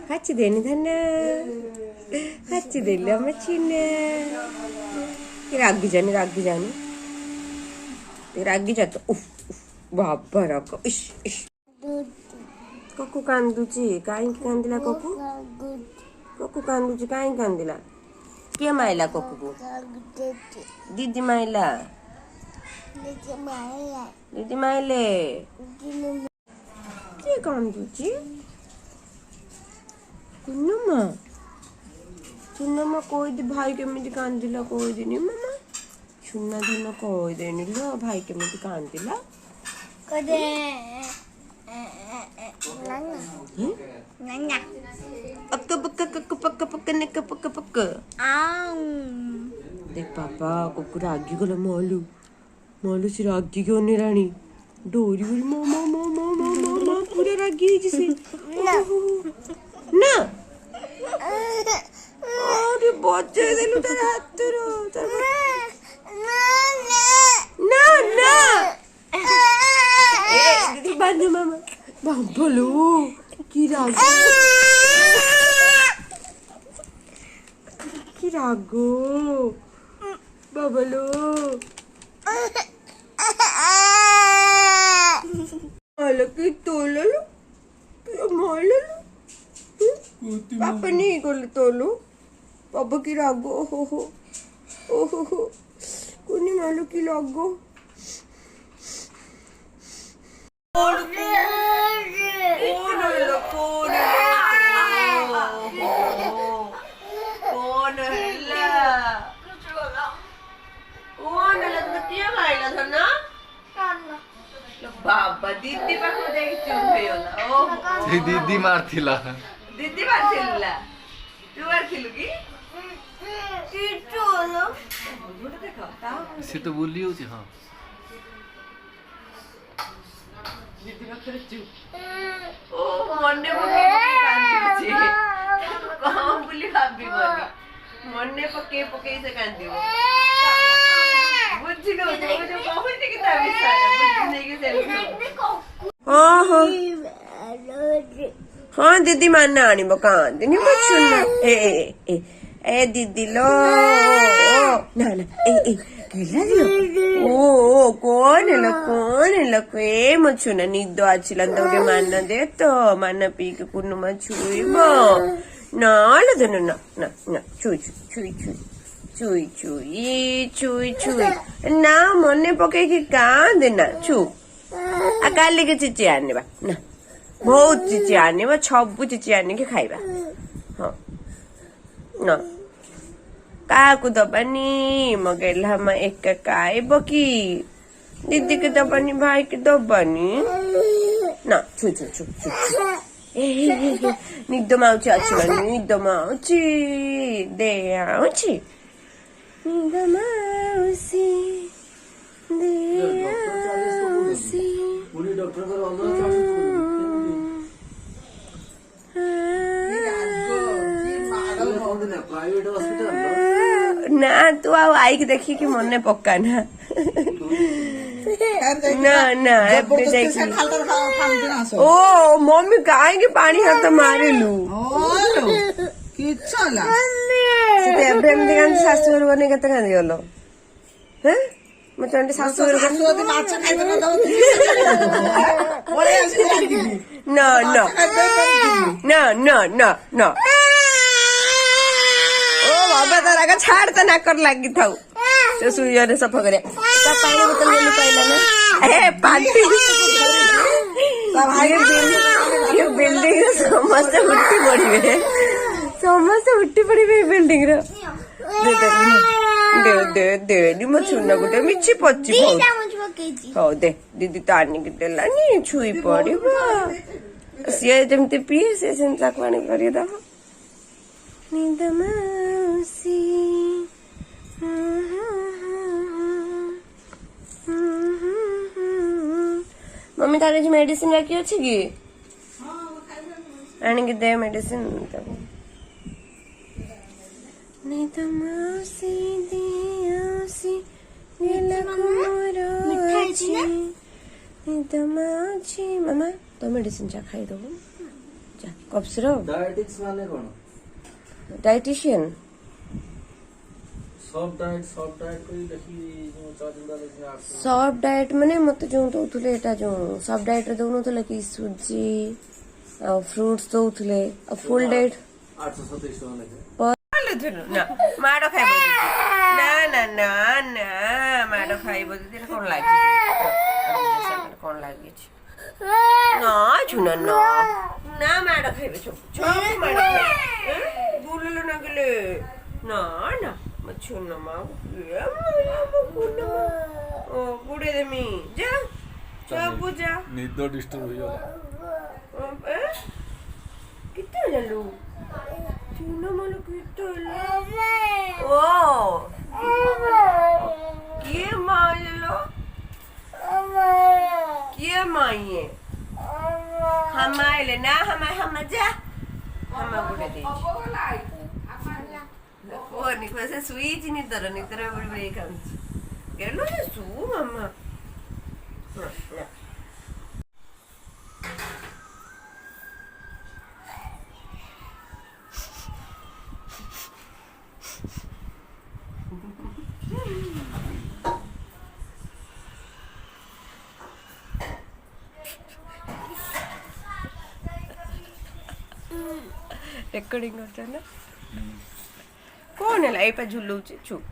같이 되는 같이 되려면 치네. रागी जानी रागी जातो बाबा राग इश इश कोकू कांदुची काई कांदिला कोकू कांदुची काई कांदिला किया मायला कोकू को दीदी मायला दीदी मायले किया कांदुची चुन्नमा कोई दी भाई केमिति कांदिला कोई दिनी मामा चुन्ना धन कोई देनी लो भाई केमिति कांदिला कदे नन्ना अक्क पक्क देख पापा कोकू रागी गला मालू से रागी क्यों नहीं रानी डोरी मामा पूरा रागी जिसे ना अरे बच्चे दिलु तेरे हाथ रो ना दीदी बांधो मामा बांधो की रागो बाबलो की तोललो माललो पापा नहीं कोले तोलो पापा की रागो हो कोनी मालू की लागो बाबा दीदी पाखु जाई चुप हेला ओ दीदी मारथिला तू मारथिलु की से तो बोली होची हां दीदी पाखरे चुप ओ मन्ने पके कांदी छे कहां बोली भाभी बोली मन्ने पके से कांदी बुझी लो जो बहुत की ताबी सारा बुझी नहीं के सेल्फ ओहो हाँ दीदी मानना आनी बकान नहीं बचुना ए दीदी लो ना किला दियो ओ कौन लो ए मचुना निद्दो आचिलंदोगे मानना दे तो मानना पी के कुन्नु मचुइबो ना चुई ना मने पके की कान देना चु अकाली के चिची आने बा ना बहुत चिची आने बा छब्बु चिची आने के खाइबा हाँ ना काकु दबानी मगेला हम एक काय बकी दीदी के दबानी भाई के दबानी ना चु निद्दो माउची दे आउची निद्दो माउसी दे आउसी ना तू आई के देखी कि मन ने पक्का ना ओ मम्मी काहे के पानी हाथ मारिलु शाशुर बने केते कांदी गलो हैं मत शाशुर ना ओ बाबा तारा का छाड़ त ना कर लागी थाउ से सुइया ने सफा करे ता पानी बोतल ले पाइला ना ए पानी ये बिल्डिंग समस्त उठी पड़िबे बिल्डिंग रो दे नी मो छुना गुटे मिछि पच्ची हो दे दीदी तो आनी के देलानी छुई पड़िबो सिए जेमते पिए से सेंता पानी करी दो निद्दो माउसी मम्मी तारे जी मेडिसिन रखी अछि की आनी के दे मेडिसिन निद्दो माउसी दे आउसी गेला कुमरो निद्दो माउसी मामा तो मेडिसिन चा खाई दो जा कफ सिरप डायटिक्स माने कोन डाइटिशियन सॉफ्ट डाइट कोई देखी जो चाजिंदा लेकिन आप सॉफ्ट डाइट माने मते जो दउथले एटा जो सॉफ्ट डाइट रे दउनथले कि सुजी आ फ्रूट्स दउथले आ फुल डाइट 827 टका लेखे ना माड़ खाइब ना ना ना ना माड़ खाइब दीदी कौन लागे कौन लागे ना छुना ना ना माड़ खाइब छुप माड़ बोललो ना गेले ना ना छुना मा ओ गुड़े दे मी जा सब जा निद डिस्टर्ब होइयो कितने ललू छुना मालो कितने ओ ये मायलो ये माये हम आइले ना हम जा हम गुड़े दे ओ निको से स्वीच नितर बड़ी बड़ी काम गेलो ने सु मम्मा रेकॉर्डिंग करता ना कौन है लाइफ झुलूची चुप